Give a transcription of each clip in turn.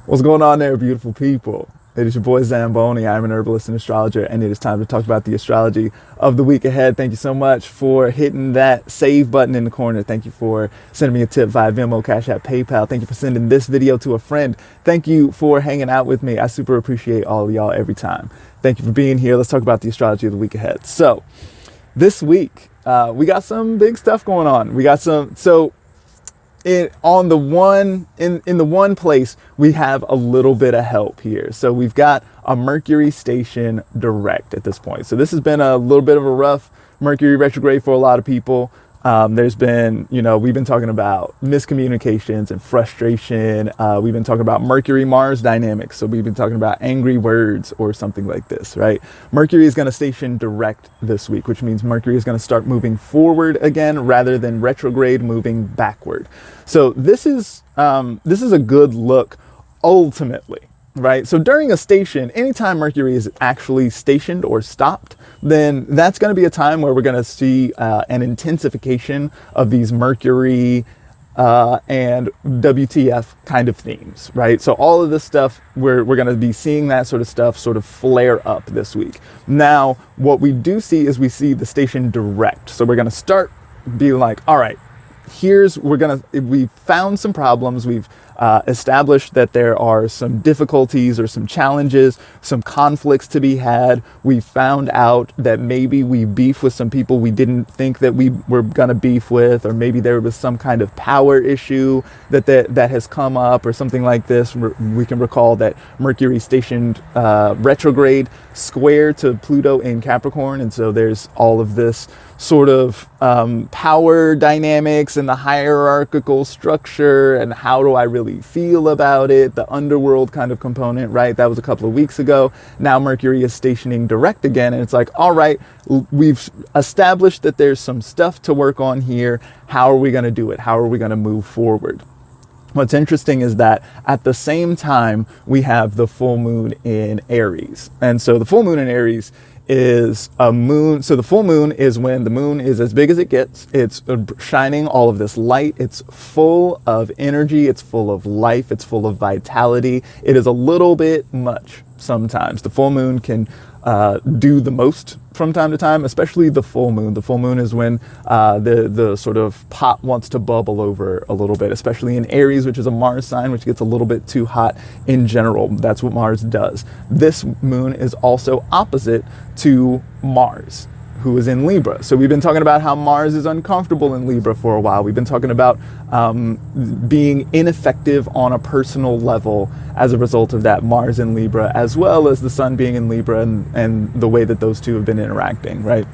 What's going on there, beautiful people? It is your boy Zamboni. I'm an herbalist and astrologer, and it is time to talk about the astrology of the week ahead. Thank you so much for hitting that save button in the corner. Thank you for sending me a tip via Venmo, Cash App, PayPal. Thank you for sending this video to a friend. Thank you for hanging out with me. I super appreciate all of y'all every time. Thank you for being here. Let's talk about the astrology of the week ahead. So, this week, we got some big stuff going on. We got some, on the one in the one place we have a little bit of help here. So we've got a Mercury station direct at this point. So this has been a little bit of a rough Mercury retrograde for a lot of people. There's been, we've been talking about miscommunications and frustration. We've been talking about Mercury-Mars dynamics. So we've been talking about angry words or something like this, right? Mercury is going to station direct this week, which means Mercury is going to start moving forward again rather than retrograde moving backward. So this is a good look ultimately. Right. So during a station, anytime Mercury is actually stationed or stopped, then that's going to be a time where we're going to see an intensification of these Mercury and WTF kind of themes. Right. So all of this stuff, we're going to be seeing that sort of stuff sort of flare up this week. Now, what we do see is we see the station direct. So we're going to start being like, all right, we've found some problems. We've established that there are some difficulties or some challenges, some conflicts to be had. We found out that maybe we beef with some people we didn't think that we were going to beef with, or maybe there was some kind of power issue that has come up or something like this. We can recall that Mercury stationed retrograde square to Pluto in Capricorn. And so there's all of this sort of power dynamics and the hierarchical structure and how do I really feel about it, the underworld kind of component, right? That was a couple of weeks ago. Now Mercury is stationing direct again, and it's like, all right, we've established that there's some stuff to work on here. How are we going to do it? How are we going to move forward? What's interesting is that at the same time, we have the full moon in Aries. And so the full moon in Aries is a moon. So the full moon is when the moon is as big as it gets. It's shining all of this light. It's full of energy. It's full of life. It's full of vitality. It is a little bit much sometimes. The full moon can do the most from time to time, especially the full moon. The full moon is when the sort of pot wants to bubble over a little bit, especially in Aries, which is a Mars sign, which gets a little bit too hot in general. That's what Mars does. This moon is also opposite to Mars, who is in Libra. So we've been talking about how Mars is uncomfortable in Libra for a while. We've been talking about being ineffective on a personal level as a result of that Mars in Libra, as well as the Sun being in Libra and the way that those two have been interacting, right?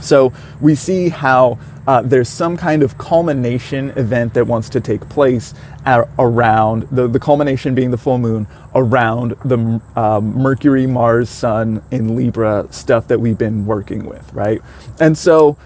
So we see how there's some kind of culmination event that wants to take place around the culmination being the full moon around the Mercury, Mars, Sun in Libra stuff that we've been working with, right? And so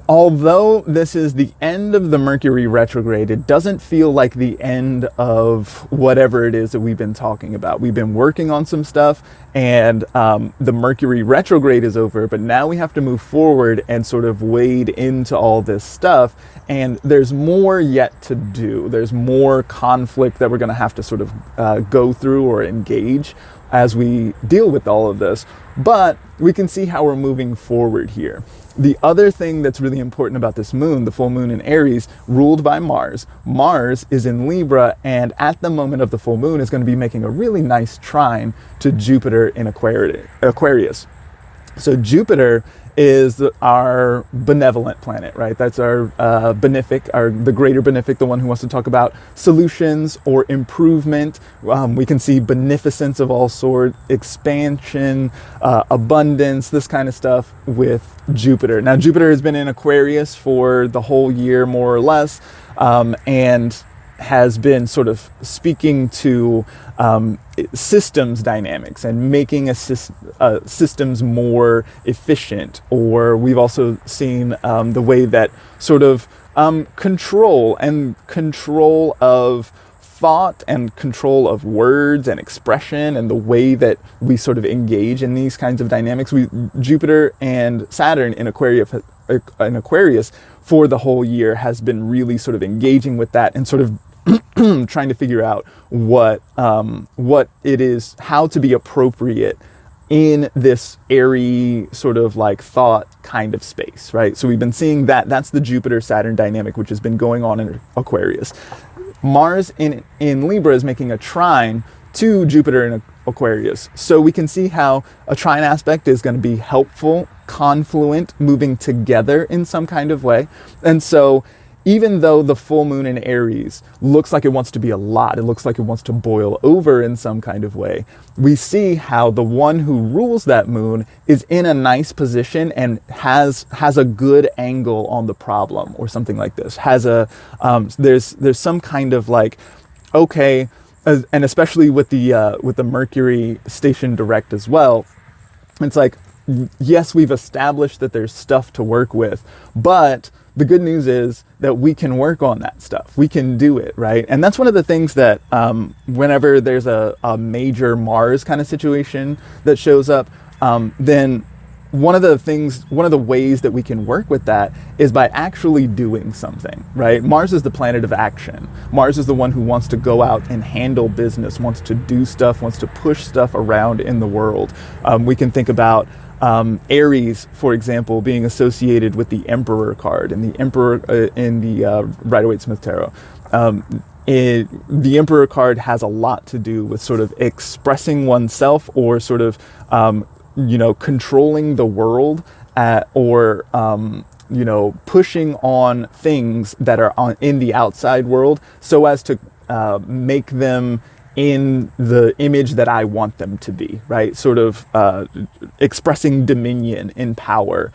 although this is the end of the Mercury retrograde, it doesn't feel like the end of whatever it is that we've been talking about. We've been working on some stuff, and the Mercury retrograde is over, but now we have to move forward and sort of wade into all this stuff. And there's more yet to do. There's more conflict that we're going to have to sort of go through or engage as we deal with all of this. But we can see how we're moving forward here. The other thing that's really important about this moon, the full moon in Aries, ruled by Mars. Mars is in Libra, and at the moment of the full moon is going to be making a really nice trine to Jupiter in Aquarius. So Jupiter is our benevolent planet, right? That's our benefic, the greater benefic, the one who wants to talk about solutions or improvement. We can see beneficence of all sorts, expansion, abundance, this kind of stuff with Jupiter. Now, Jupiter has been in Aquarius for the whole year, more or less, and has been sort of speaking to systems dynamics and making systems more efficient. Or we've also seen the way that sort of control of thought and control of words and expression and the way that we sort of engage in these kinds of dynamics. Jupiter and Saturn in Aquarius for the whole year has been really sort of engaging with that and sort of trying to figure out what it is, how to be appropriate in this airy sort of like thought kind of space, right? So we've been seeing that. That's the Jupiter-Saturn dynamic, which has been going on in Aquarius. Mars in Libra is making a trine to Jupiter in Aquarius. So we can see how a trine aspect is going to be helpful, confluent, moving together in some kind of way. And so even though the full moon in Aries looks like it wants to be a lot, it looks like it wants to boil over in some kind of way, we see how the one who rules that moon is in a nice position and has a good angle on the problem, or something like this. There's some kind of like, okay, and especially with the Mercury station direct as well, it's like, yes, we've established that there's stuff to work with, but the good news is that we can work on that stuff. We can do it, right? And that's one of the things that whenever there's a major Mars kind of situation that shows up, then one of the ways that we can work with that is by actually doing something, right? Mars is the planet of action. Mars is the one who wants to go out and handle business, wants to do stuff, wants to push stuff around in the world. We can think about Aries, for example, being associated with the Emperor card, and the Emperor in the Rider-Waite-Smith Tarot. The Emperor card has a lot to do with sort of expressing oneself, or sort of controlling the world, or pushing on things that are in the outside world, so as to make them in the image that I want them to be, right? Sort of expressing dominion in power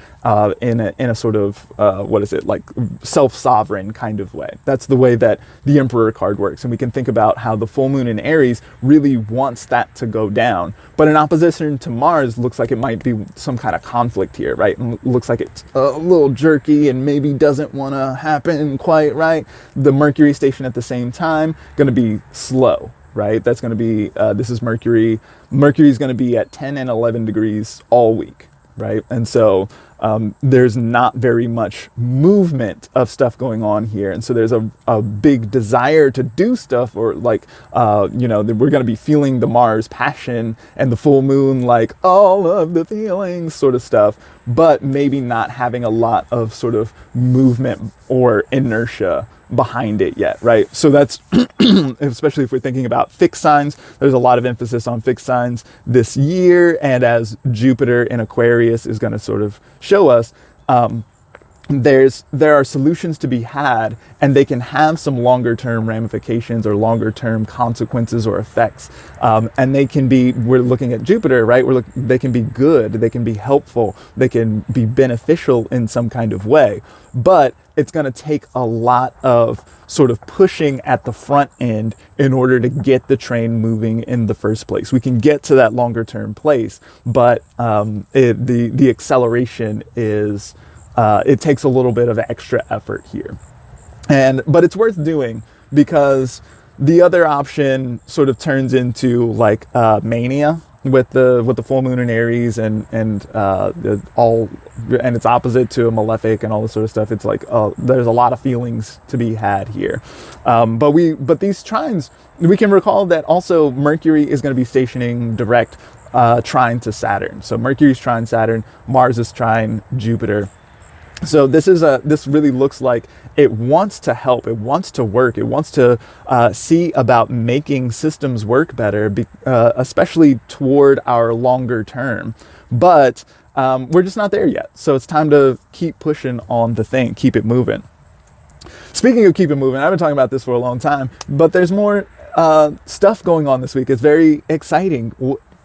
in a sort of, like self-sovereign kind of way. That's the way that the Emperor card works. And we can think about how the full moon in Aries really wants that to go down. But in opposition to Mars, looks like it might be some kind of conflict here, right? And looks like it's a little jerky and maybe doesn't want to happen quite right. The Mercury station at the same time, going to be slow, right? That's going to be, this is Mercury. Mercury is going to be at 10 and 11 degrees all week, right? And so there's not very much movement of stuff going on here. And so there's a big desire to do stuff, or like, we're going to be feeling the Mars passion and the full moon, like all of the feelings sort of stuff, but maybe not having a lot of sort of movement or inertia behind it yet, right? So that's especially if we're thinking about fixed signs, there's a lot of emphasis on fixed signs this year, and as Jupiter in Aquarius is going to sort of show us, there are solutions to be had, and they can have some longer term ramifications or longer term consequences or effects, and they can be, we're looking at Jupiter, right? They can be good, they can be helpful, they can be beneficial in some kind of way, but it's going to take a lot of sort of pushing at the front end in order to get the train moving in the first place. We can get to that longer term place, but the acceleration is, it takes a little bit of extra effort here. But it's worth doing, because the other option sort of turns into like mania with the full moon in Aries, and it's opposite to a malefic and all this sort of stuff. It's like, there's a lot of feelings to be had here. But these trines, we can recall that also Mercury is going to be stationing direct trine to Saturn. So Mercury's trine Saturn, Mars is trine Jupiter. So this really looks like it wants to help, it wants to work, it wants to see about making systems work better, especially toward our longer term. But we're just not there yet. So it's time to keep pushing on the thing, keep it moving. Speaking of keep it moving, I've been talking about this for a long time, but there's more stuff going on this week. It's very exciting.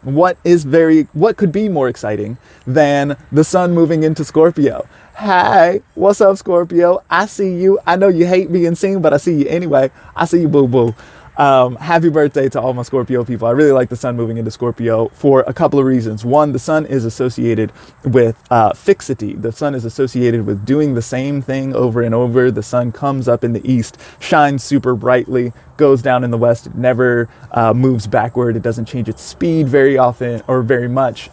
What could be more exciting than the sun moving into Scorpio? Hey, what's up, Scorpio? I see you. I know you hate being seen, but I see you anyway. I see you, boo-boo. Happy birthday to all my Scorpio people. I really like the sun moving into Scorpio for a couple of reasons. One, the sun is associated with fixity. The sun is associated with doing the same thing over and over. The sun comes up in the east, shines super brightly, goes down in the west. It never moves backward. It doesn't change its speed very often or very much.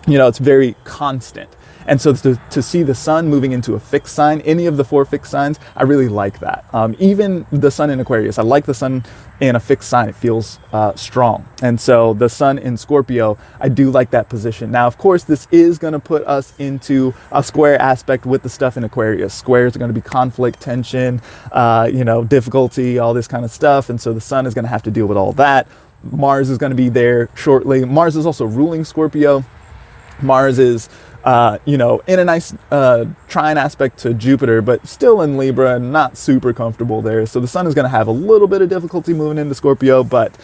it's very constant. And so to see the sun moving into a fixed sign, any of the 4 fixed signs, I really like that. Even the sun in Aquarius, I like the sun in a fixed sign. It feels strong. And so the sun in Scorpio, I do like that position. Now, of course, this is going to put us into a square aspect with the stuff in Aquarius. Squares are going to be conflict, tension, difficulty, all this kind of stuff. And so the sun is going to have to deal with all that. Mars is going to be there shortly. Mars is also ruling Scorpio. Mars is, in a nice trine aspect to Jupiter, but still in Libra and not super comfortable there. So the sun is going to have a little bit of difficulty moving into Scorpio, but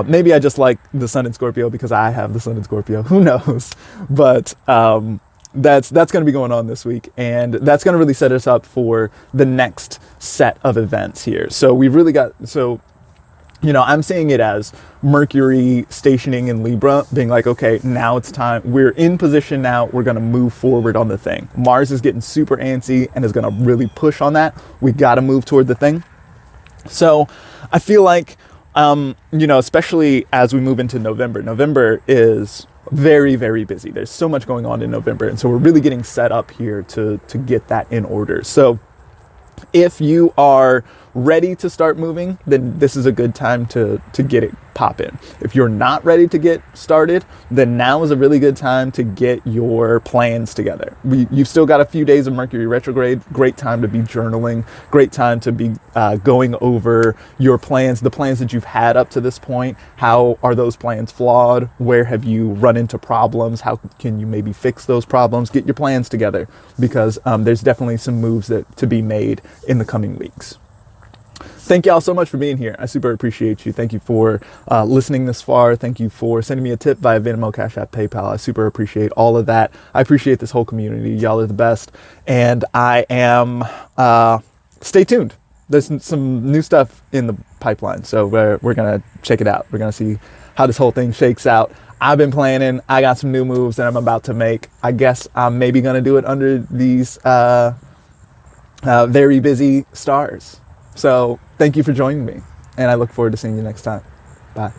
maybe I just like the sun in Scorpio because I have the sun in Scorpio. Who knows? But that's going to be going on this week, and that's going to really set us up for the next set of events here. So we've really got, I'm seeing it as Mercury stationing in Libra, being like, okay, now it's time. We're in position now. We're going to move forward on the thing. Mars is getting super antsy and is going to really push on that. We got to move toward the thing. So I feel like, especially as we move into November, November is very, very busy. There's so much going on in November. And so we're really getting set up here to get that in order. So if you are ready to start moving, then this is a good time to get it popping. If you're not ready to get started, then now is a really good time to get your plans together. You've still got a few days of Mercury retrograde. Great time to be journaling. Great time to be going over your plans, the plans that you've had up to this point. How are those plans flawed? Where have you run into problems? How can you maybe fix those problems? Get your plans together, because there's definitely some moves to be made in the coming weeks. Thank y'all so much for being here. I super appreciate you. Thank you for listening this far. Thank you for sending me a tip via Venmo, Cash App, PayPal. I super appreciate all of that. I appreciate this whole community. Y'all are the best. And I am, stay tuned. There's some new stuff in the pipeline. So we're going to check it out. We're going to see how this whole thing shakes out. I've been planning. I got some new moves that I'm about to make. I guess I'm maybe going to do it under these very busy stars. So thank you for joining me, and I look forward to seeing you next time. Bye.